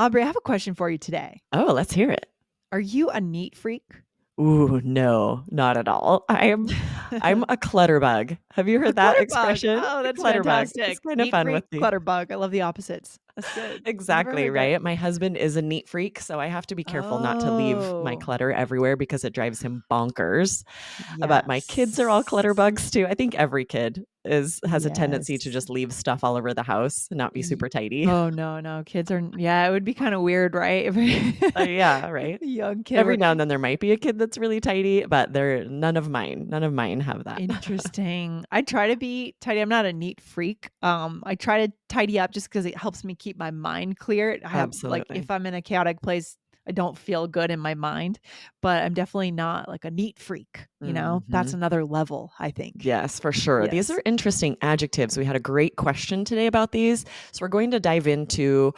Aubrey, I have a question for you today. Oh, let's hear it. Are you a neat freak? Ooh, no, not at all. I'm a clutter bug. Have you A heard that clutter bug. expression? Oh, A that's clutter bug. It's fantastic. kind of Neat fun freak, with me. clutter bug. I love the opposites. That's good. Never Exactly, heard that. right? My husband is a neat freak, so I have to be careful not to leave my Oh, clutter everywhere because it drives him bonkers. But my kids are all clutter yes. bugs too. I think every kid is has a tendency to Yes. just leave stuff all over the house and not be Ye- super tidy. Oh, no, no. Kids are, yeah, it would be kind of weird, right? If, Yeah, if right? a young kid Every were now and then there might be a kid that's really tidy, but they're none of mine. None of mine have that. interesting. I try to be tidy. I'm not a neat freak. I try to tidy up just because it helps me keep my mind clear. I have like if Absolutely. I'm in a chaotic place, I don't feel good in my mind. But I'm definitely not like a neat freak. That's Mhm. another level, I think. Yes, for sure. These Yes. are interesting adjectives. We had a great question today about these. So we're going to dive into,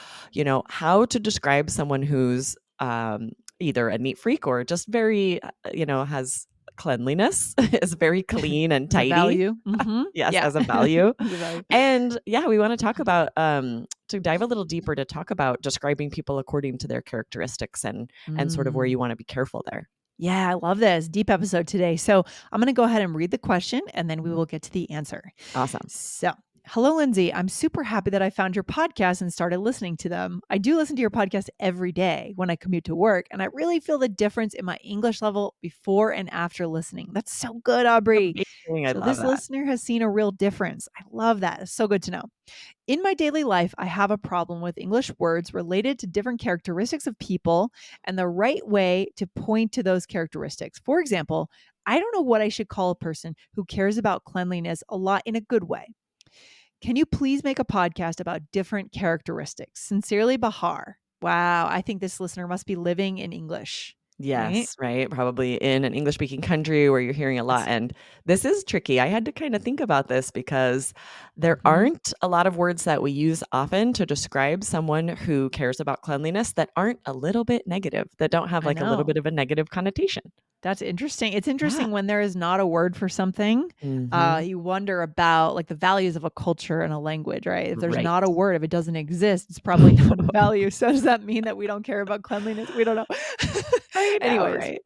how to describe someone who's either a neat freak or just very, has cleanliness, is very clean and As a tidy. value. Mm-hmm. Yes, Yeah. as a value. As a value. And yeah, we want to talk about to dive a little deeper to talk about describing people according to their characteristics and sort of where Mm. you want to be careful there. Yeah, I love this. Deep episode today. So I'm going to go ahead and read the question and then we will get to the answer. Awesome. So, hello, Lindsay. I'm super happy that I found your podcast and started listening to them. I do listen to your podcast every day when I commute to work, and I really feel the difference in my English level before and after listening. That's so good, Aubrey. Amazing. I So, love this that. listener has seen a real difference. I love that. It's so good to know. In my daily life, I have a problem with English words related to different characteristics of people and the right way to point to those characteristics. For example, I don't know what I should call a person who cares about cleanliness a lot in a good way. Can you please make a podcast about different characteristics? Sincerely, Bahar. Wow, I think this listener must be living in English, right? Yes, right? Probably in an English speaking country where you're hearing a lot. Yes. And this is tricky. I had to kind of think about this because there Mhm. aren't a lot of words that we use often to describe someone who cares about cleanliness that aren't a little bit negative, that don't have I like a little know. bit of a negative connotation. That's interesting. It's Yeah. interesting when there is not a word for something. Hmm. You wonder about like the values of a culture and a language, right? If there's Right. not a word, if it doesn't exist, it's probably not a value. So does that mean that we don't care about cleanliness? We don't know. I know, Anyways, right?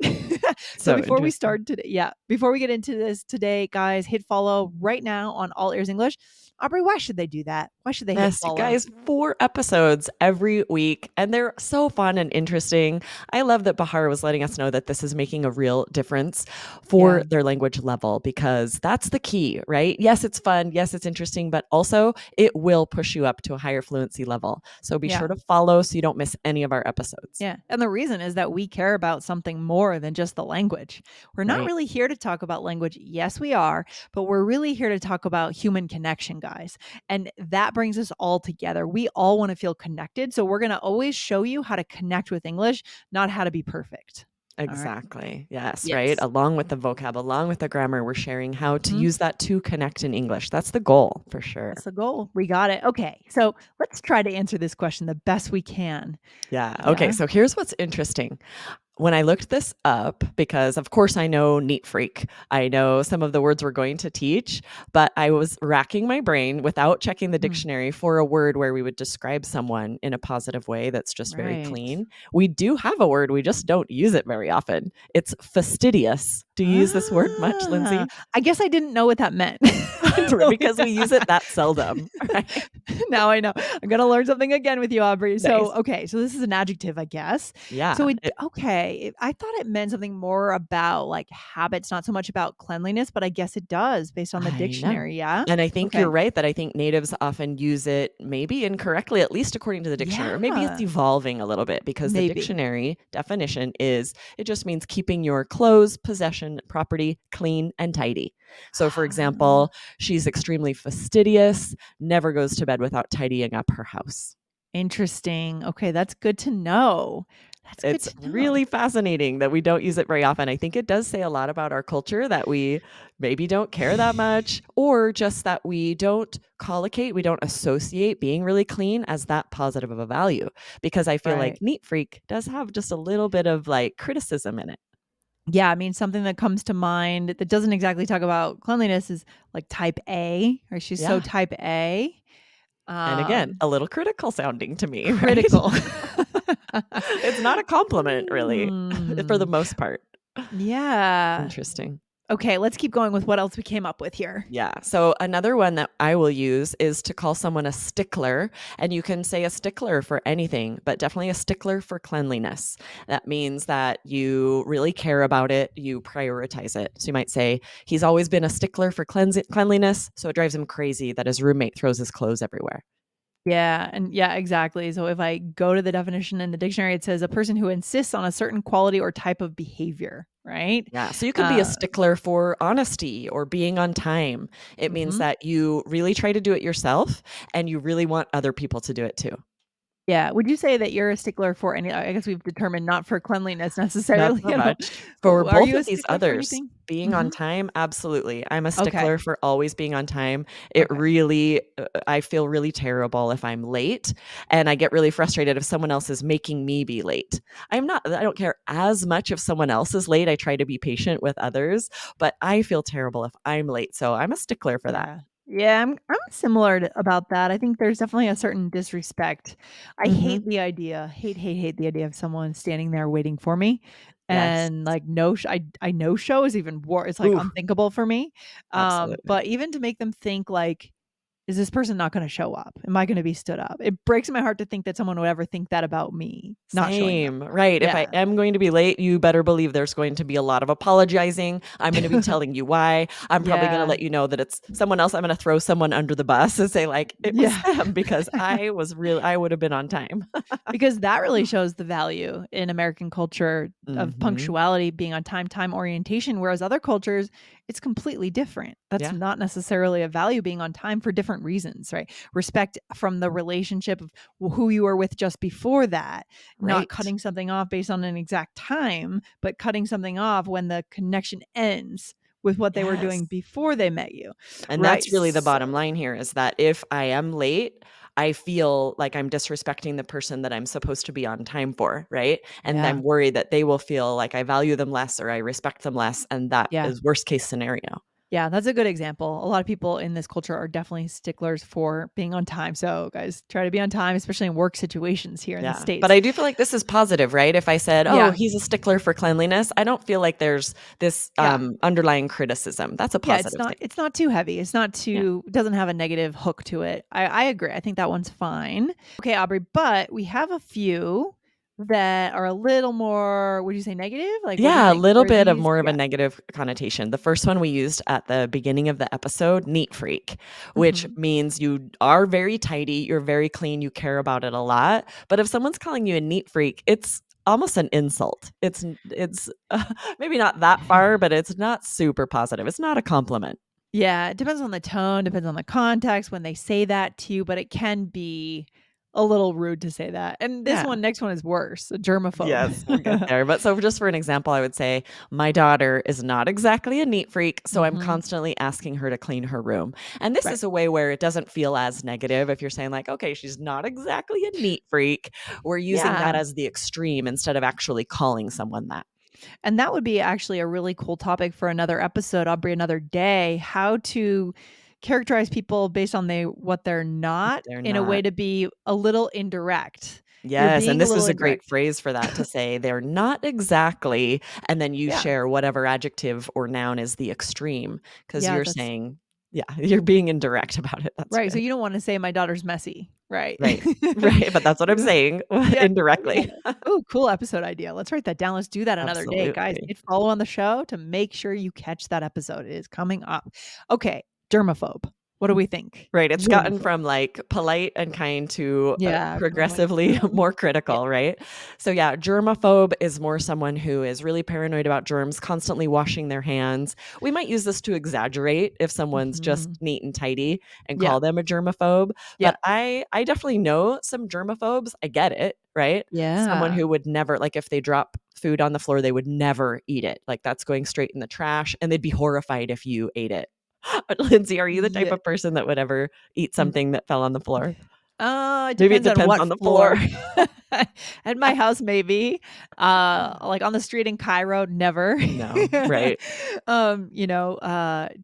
so So before we interesting. start today, yeah, before we get into this today, guys, hit follow right now on All Ears English. Aubrey, why should they do that? Why should they hit Yes, you follow? guys, 4 episodes every week, and they're so fun and interesting. I love that Bahar was letting us know that this is making a real difference for Yeah, their language level because that's the key, right? Yes, it's fun. Yes, it's interesting, but also it will push you up to a higher fluency level. So be yeah. sure to follow so you don't miss any of our episodes. Yeah. And the reason is that we care about something more than just the language. We're not Right. really here to talk about language. Yes, we are, but we're really here to talk about human connection, guys. And that brings us all together. We all want to feel connected. So we're going to always show you how to connect with English, not how to be perfect. All right. Exactly. Yes, right? Yes. Along with the vocab, along with the grammar, we're sharing how to Mhm. use that to connect in English. That's the goal for That's sure. the goal. We got it. Okay. So let's try to answer this question the best we can. Yeah. Okay. Yeah. So here's what's interesting. When I looked this up, because of course I know neat freak, I know some of the words we're going to teach, but I was racking my brain without checking the Mhm. dictionary for a word where we would describe someone in a positive way that's just very Right. clean. We do have a word, we just don't use it very often. It's fastidious. Do you use this word much, Ah, Lindsay? I guess I didn't know what that meant until Because we use it that seldom, right? now I know. I'm gonna learn something again with you, Aubrey. So, Nice. okay, so this is an adjective, I guess. So Yeah. it okay. I thought it meant something more about like habits, not so much about cleanliness, but I guess it does based on the I know. dictionary. Yeah. And I think you're Okay. right that I think natives often use it maybe incorrectly, at least according to the dictionary, or maybe it's Yeah. evolving a little bit because the Maybe. dictionary definition is it just means keeping your clothes, possession, property clean and tidy. So, for Ah, example, she's extremely fastidious, never goes to bed without tidying up her house. interesting. Okay, that's good to know. That's good It's to know. really fascinating that we don't use it very often. I think it does say a lot about our culture that we maybe don't care that much, or just that we don't collocate, we don't associate being really clean as that positive of a value. Because I feel like Right. neat freak does have just a little bit of like criticism in it. Yeah, I mean, something that comes to mind that doesn't exactly talk about cleanliness is like type A, or she's so Yeah. type A. And again, Um, a little critical sounding to me, right? critical. It's not a compliment really for the Hmm. most part. Yeah. Interesting. Okay, let's keep going with what else we came up with here. Yeah. So another one that I will use is to call someone a stickler. And you can say a stickler for anything, but definitely a stickler for cleanliness. That means that you really care about it, you prioritize it. So you might say, he's always been a stickler for cleanliness. So it drives him crazy that his roommate throws his clothes everywhere. Yeah, and yeah, exactly. So if I go to the definition in the dictionary, it says a person who insists on a certain quality or type of behavior, right? Yeah. So you could be a Uh, stickler for honesty or being on time. It means mhm. that you really try to do it yourself and you really want other people to do it too. Yeah. Would you say that you're a stickler for any I guess we've determined not for cleanliness Not necessarily, so much. but For are both you a of these stickler for others, anything? being on Mhm. time, absolutely. I'm a Okay. stickler for always being on time. It Okay. really I feel really terrible if I'm late, and I get really frustrated if someone else is making me be late. I don't care as much if someone else is late. I try to be patient with others, but I feel terrible if I'm late, so I'm a stickler for that. Yeah. Yeah, I'm similar to about that. I think there's definitely a certain disrespect. I Mhm. hate the idea, hate the idea of someone standing there waiting for me Yes. and like no I no show is even worse. It's like Ooh, unthinkable for me. absolutely. But even to make them think like is this person not gonna show up? Am I gonna be stood up? It breaks my heart to think that someone would ever think that about me not showing up. Same, right. If I Yeah. am going to be late, you better believe there's going to be a lot of apologizing. I'm going to be telling you why. I'm probably going to Yeah. let you know that it's someone else. I'm going to throw someone under the bus and say, like, it was Yeah. them because I would have been on time. Because that really shows the value in American culture of Hmm. punctuality, being on time, time orientation, whereas other cultures, it's completely different. That's Yeah, not necessarily a value being on time for different reasons, right? Respect from the relationship of who you were with just before that, not right. cutting something off based on an exact time, but cutting something off when the connection ends with what they were Yes. doing before they met you, And right? that's really the So, bottom line here is that if I am late, I feel like I'm disrespecting the person that I'm supposed to be on time for, right? And yeah. I'm worried that they will feel like I value them less or I respect them less. And that Yeah. is worst case scenario. Yeah, that's a good example. A lot of people in this culture are definitely sticklers for being on time. So, guys, try to be on time, especially in work situations here in the Yeah, but States. I do feel like this is positive, right? If I said, "Oh, Yeah. he's a stickler for cleanliness," I don't feel like there's this, Yeah. underlying criticism. That's a Yeah, positive thing. it's not too heavy. It's not Yeah. too it doesn't have a negative hook to it. I agree. I think that one's fine. Okay, Aubrey, but we have a few that are a little more, would you say negative? Like, what do you Yeah, a think? little Are bit of these more of a yeah. negative connotation. The first one we used at the beginning of the episode, neat freak, which Mhm. means you are very tidy, you're very clean, you care about it a lot. But if someone's calling you a neat freak, it's almost an insult. It's maybe not that far, but it's not super positive. It's not a compliment. Yeah, it depends on the tone, depends on the context when they say that to you, but it can be a little rude to say that. And this Yeah. one, next one is worse, a germaphobe. Yes, we'll get there. But so just for an example, I would say my daughter is not exactly a neat freak, so I'm Mhm. constantly asking her to clean her room. And this Right. is a way where it doesn't feel as negative if you're saying like, okay, she's not exactly a neat freak. We're using that Yeah. as the extreme instead of actually calling someone that. And that would be actually a really cool topic for another episode, Aubrey, another day, how to characterize people based on what they're not They're in a way not. to be a little indirect. You're Yes, and being a this little is a great indirect. phrase for that to say they're not exactly, and then you Yeah. share whatever adjective or noun is the extreme because Yeah, you're that's saying, yeah, you're being indirect about it. That's right. So good. you don't want to say my daughter's messy, right? Right. Right, but that's what I'm You saying Yeah, yeah. indirectly. Oh, cool episode idea. Let's write that down. Let's do that another day. Guys, Absolutely. hit follow on the show to make sure you catch that episode. It is coming up. Okay, germaphobe. What do we think? Right, it's gotten Germaphobe. from, like, polite and kind to, Yeah, kind of like progressively more yeah. critical, right? So, yeah, germaphobe is more someone who is really paranoid about germs, constantly washing their hands. We might use this to exaggerate if someone's just Mhm. neat and tidy and Yeah. call them a germaphobe, Yeah. but I definitely know some germaphobes. I get it, right? Someone Yeah. who would never like, if they drop food on the floor, they would never eat it. Like, that's going straight in the trash, and they'd be horrified if you ate it. Lindsay, are you the type Yeah. of person that would ever eat N something that fell on the floor? It Maybe it depends on depends what on the floor. floor. At my house, maybe. Like on the street in Cairo, never. No, right.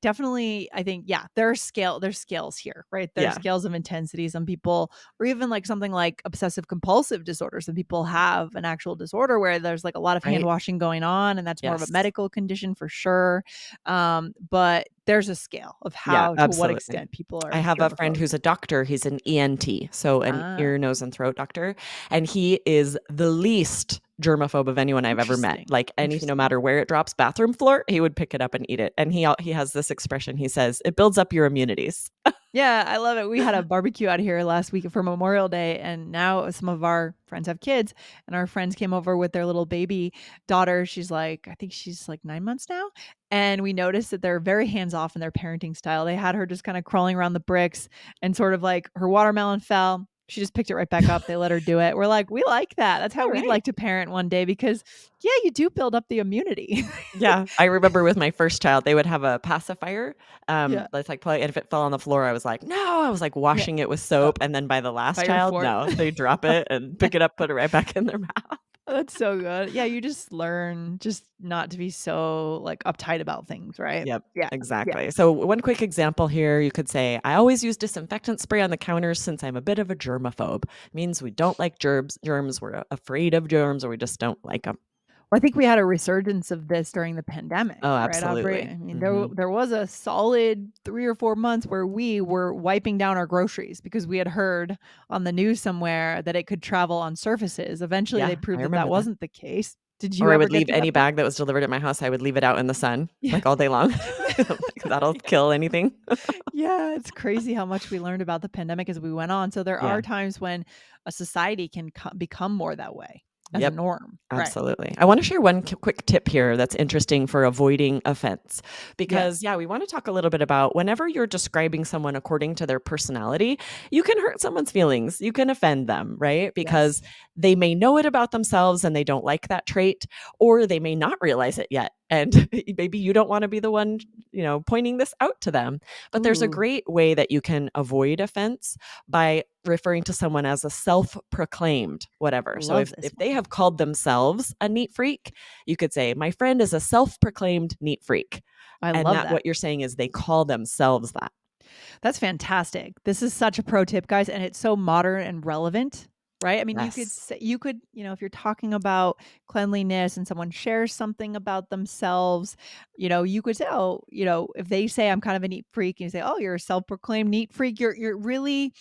Definitely, I think, yeah, there's scales here, right? There's Yeah, scales of intensity. Some people, or even like something like obsessive compulsive disorder. Some people have an actual disorder where there's like a lot of hand right. washing going on, and that's more of a Yes. medical condition for sure. But there's a scale of Yeah, how, to what absolutely. extent people I are have a friend germaphobe. who's a doctor. He's an ENT, so an Ah, ear, nose, and throat doctor, and he is the least germaphobe of anyone I've ever met. interesting. Like anything, no Interesting. matter where it drops, bathroom floor, he would pick it up and eat it. And he has this expression. He says, "It builds up your immunities." Yeah, I love it. We had a barbecue out here last week for Memorial Day, and now some of our friends have kids, and our friends came over with their little baby daughter. She's like, I think she's like 9 months now. And we noticed that they're very hands off in their parenting style. They had her just kind of crawling around the bricks, and sort of like her watermelon fell. She just picked it right back up. They let her do it. We're like, we like that. That's how All we'd right. like to parent one day because, yeah, you do build up the immunity. Yeah, I remember with my first child, they would have a pacifier, Yeah. that's like play, and if it fell on the floor, I was like, "No," I was like Yeah. washing it with Uh, soap, and then by the last Fire child, fort. no, they drop it and pick it up, put it right back in their mouth. That's so good. Yeah, you just learn just not to be so, like, uptight about things, right? Yep, Yeah, yeah. exactly. So one quick example here, you could say, "I always use disinfectant spray on the counters since I'm a bit of a germaphobe." Means we don't like germs, we're afraid of germs, or we just don't like them. Well, I think we had a resurgence of this during the pandemic, Oh, right, Aubrey? absolutely. I mean, Mhm. there was a solid 3 or 4 months where we were wiping down our groceries because we had heard on the news somewhere that it could travel on surfaces. Eventually, they Yeah, I proved that that remember that. wasn't the case. Did you Or I ever would get leave to any that point? bag that was delivered at my house, I would leave it out in the sun, Yeah. like, all day long. Like, that'll kill anything. Yeah, it's crazy how much we learned about the pandemic as we went on. So there Yeah. are times when a society can become more that way as a Yep. norm. Right. Absolutely. I want to share one quick tip here that's interesting for avoiding offense. Because, Yes. yeah, we want to talk a little bit about whenever you're describing someone according to their personality, you can hurt someone's feelings. You can offend them, right? Because Yes. they may know it about themselves and they don't like that trait, or they may not realize it yet. And maybe you don't want to be the one, pointing this out to them. But there's a Ooh, great way that you can avoid offense by referring to someone as a self-proclaimed whatever. So love if this they one. have called themselves a neat freak, you could say, "My friend is a self-proclaimed neat freak." I And love that that. what you're saying is they call themselves that. That's fantastic. This is such a pro tip, guys, and it's so modern and relevant, right? I mean, Yes. if you're talking about cleanliness and someone shares something about themselves, you could say, oh, if they say I'm kind of a neat freak, and you say, oh, you're a self-proclaimed neat freak, you're really,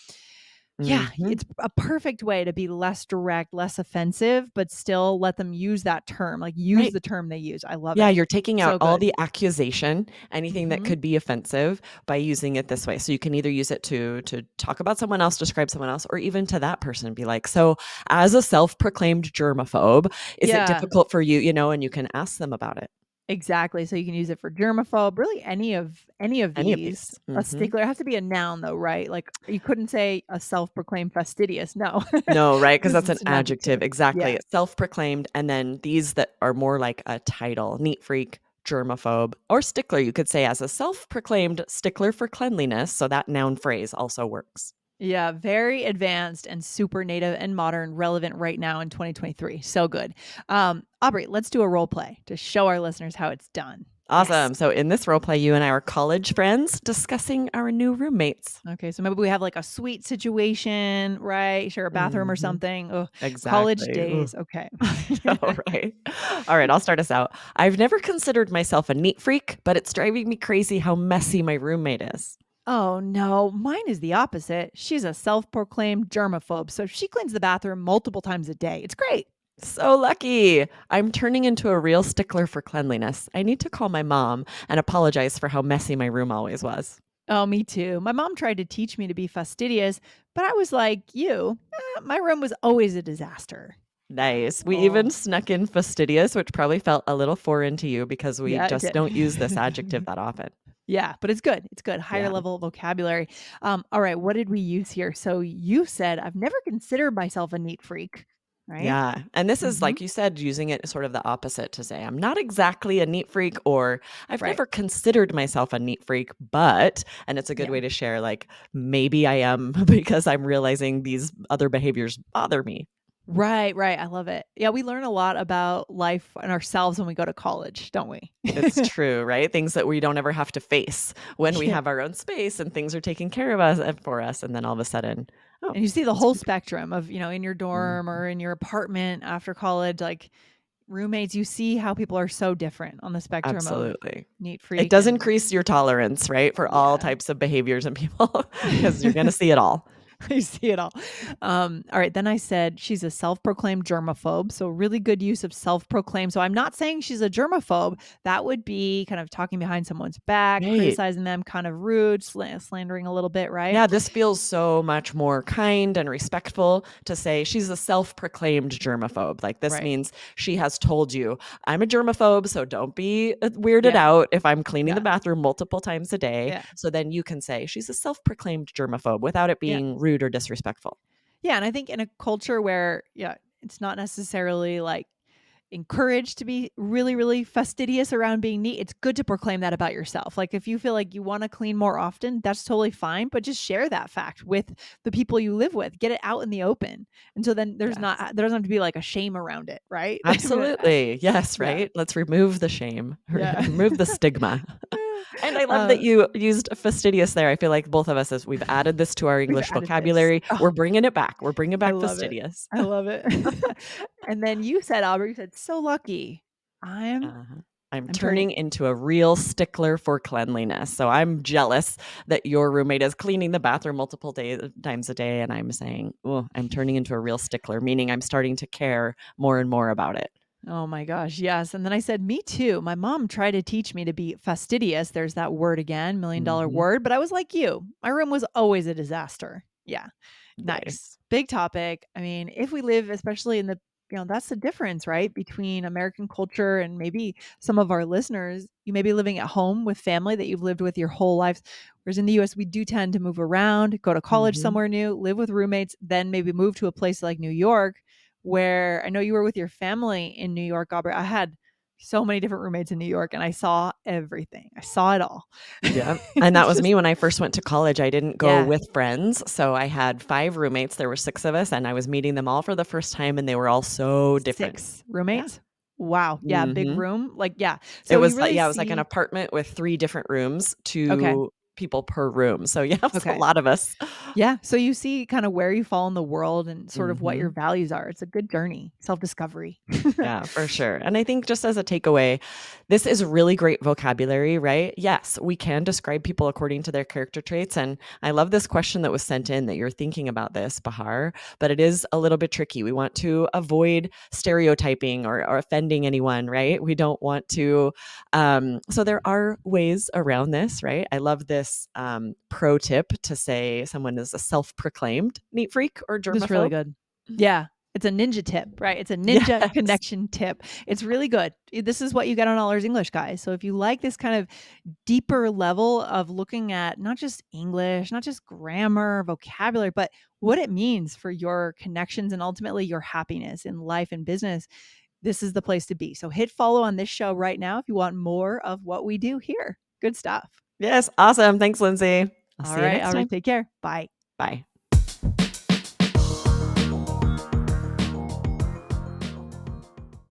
yeah, Mhm. it's a perfect way to be less direct, less offensive, but still let them use that term, like use Right. the term they use. I love Yeah, it. you're taking out So all good. the accusation, anything that Mhm. could be offensive by using it this way. So you can either use it to talk about someone else, describe someone else, or even to that person be like, "So, as a self-proclaimed germaphobe, is it Yeah. difficult for you?" And you can ask them about it. Exactly, so you can use it for germaphobe, really any of Any of these. these. A Mhm. stickler, it has to be a noun though, right? Like, you couldn't say a self-proclaimed fastidious, no, No, right? Because because that's an it's an adjective. adjective. Exactly. Yeah. It's self-proclaimed, and then these that are more like a title, neat freak, germaphobe, or stickler, you could say as a self-proclaimed stickler for cleanliness, so that noun phrase also works. Yeah, very advanced and super native and modern, relevant right now in 2023. So good. Aubrey, let's do a role play to show our listeners how it's done. Yes. Awesome. So in this role play, you and I are college friends discussing our new roommates. Okay, so maybe we have like a suite situation, right? Share a bathroom or Mhm. something. Oh, college Exactly. Ooh. days. Okay. All right. All right, I'll start us out. I've never considered myself a neat freak, but it's driving me crazy how messy my roommate is. Oh no, mine is the opposite. She's a self-proclaimed germaphobe, so she cleans the bathroom multiple times a day. It's great. So lucky. I'm turning into a real stickler for cleanliness. I need to call my mom and apologize for how messy my room always was. Oh, me too. My mom tried to teach me to be fastidious, but I was like, my room was always a disaster. Nice. We even Oh, snuck in fastidious, which probably felt a little foreign to you because we yeah, it just did. don't use this adjective that often. Yeah, but it's good. It's good. Higher Yeah. level vocabulary. All right, what did we use here? So you said I've never considered myself a neat freak. right? Yeah. And this is, Hmm. like you said, using it sort of the opposite to say, I'm not exactly a neat freak, or I've Right. never considered myself a neat freak, but, and it's a good Yeah. way to share, like, maybe I am because I'm realizing these other behaviors bother me. Right, right. I love it. Yeah, we learn a lot about life and ourselves when we go to college, don't we? It's true, right? Things that we don't ever have to face when we Yeah. have our own space and things are taken care of us and for us. And then all of a sudden, oh, And you see the these whole people. spectrum of, in your dorm Mhm. or in your apartment after college, like roommates, you see how people are so different on the spectrum of Absolutely. neat It freak does and increase your tolerance, right, for all yeah. types of behaviors and people because you're going to see it all. I see it all. All right. Then I said she's a self proclaimed germaphobe. So, really good use of self proclaimed. So, I'm not saying she's a germaphobe. That would be kind of talking behind someone's back, Right. criticizing them, kind of rude, slandering a little bit, right? Yeah, this feels so much more kind and respectful to say she's a self-proclaimed germaphobe. Like, this Right. means she has told you, I'm a germaphobe, so don't be weirded Yeah. out if I'm cleaning the Yeah. bathroom multiple times a day. Yeah. So then you can say she's a self-proclaimed germaphobe without it Yeah. being rude or disrespectful. Yeah. And I think in a culture where, yeah, it's not necessarily like encouraged to be really, really fastidious around being neat, it's good to proclaim that about yourself. Like if you feel like you want to clean more often, that's totally fine, but just share that fact with the people you live with. Get it out in the open. And so then Yes. there doesn't have to be like a shame around it, right? Absolutely. Yes, Yeah. right? Let's remove the shame, Yeah. remove the stigma. And I love that uh, you used fastidious there. I feel like both of us, as we've added this to our we've English added this. vocabulary, Oh, we're bringing it back. We're bringing I back love it. fastidious. I love it. And then you said, Aubrey, you said, so lucky. I'm Uh-huh. I'm I'm turning. turning into a real stickler for cleanliness. So I'm jealous that your roommate is cleaning the bathroom multiple times a day. And I'm saying, oh, I'm turning into a real stickler, meaning I'm starting to care more and more about it. Oh my gosh, yes. And then I said, "Me too." My mom tried to teach me to be fastidious. There's that word again, million-dollar Hmm. word, but I was like you. My room was always a disaster. Yeah. Right. Nice. Big topic. I mean, if we live especially in the that's the difference, right? Between American culture and maybe some of our listeners, you may be living at home with family that you've lived with your whole lives. Whereas in the US, we do tend to move around, go to college Hmm. somewhere new, live with roommates, then maybe move to a place like New York where I know you were with your family in New York, Aubrey. I had so many different roommates in New York and I saw everything. I saw it all. Yeah. And that It's was just me when I first went to college. I didn't go yeah, with friends. So I had 5 roommates. There were 6 of us, and I was meeting them all for the first time, and they were all so different. 6 Yeah. roommates. Wow. Yeah, big Hmm. room. Like, yeah. It So you was like, really yeah, it was like an see apartment with 3 different rooms, okay. 2 people per room. So yeah, it's a Okay. lot of us. Yeah. So you see kind of where you fall in the world and sort of what your Hmm. values are. It's a good journey, self-discovery. Yeah, for sure. And I think just as a takeaway, this is really great vocabulary, right? Yes, we can describe people according to their character traits. And I love this question that was sent in that you're thinking about this, Bahar, but it is a little bit tricky. We want to avoid stereotyping or offending anyone, right? We don't want to. So there are ways around this, right? I love this pro tip to say someone is a self proclaimed neat freak or Just really germaphobe. good. Yeah. It's a ninja tip, right? It's a ninja Yes. connection tip. It's really good. This is what you get on All Ears English, guys. So if you like this kind of deeper level of looking at not just English, not just grammar, vocabulary, but what it means for your connections and ultimately your happiness in life and business, this is the place to be. So hit follow on this show right now if you want more of what we do here. Good stuff. Yes. Awesome. Thanks, Lindsay. I'll All see you right. next All right. time. Take care. Bye. Bye.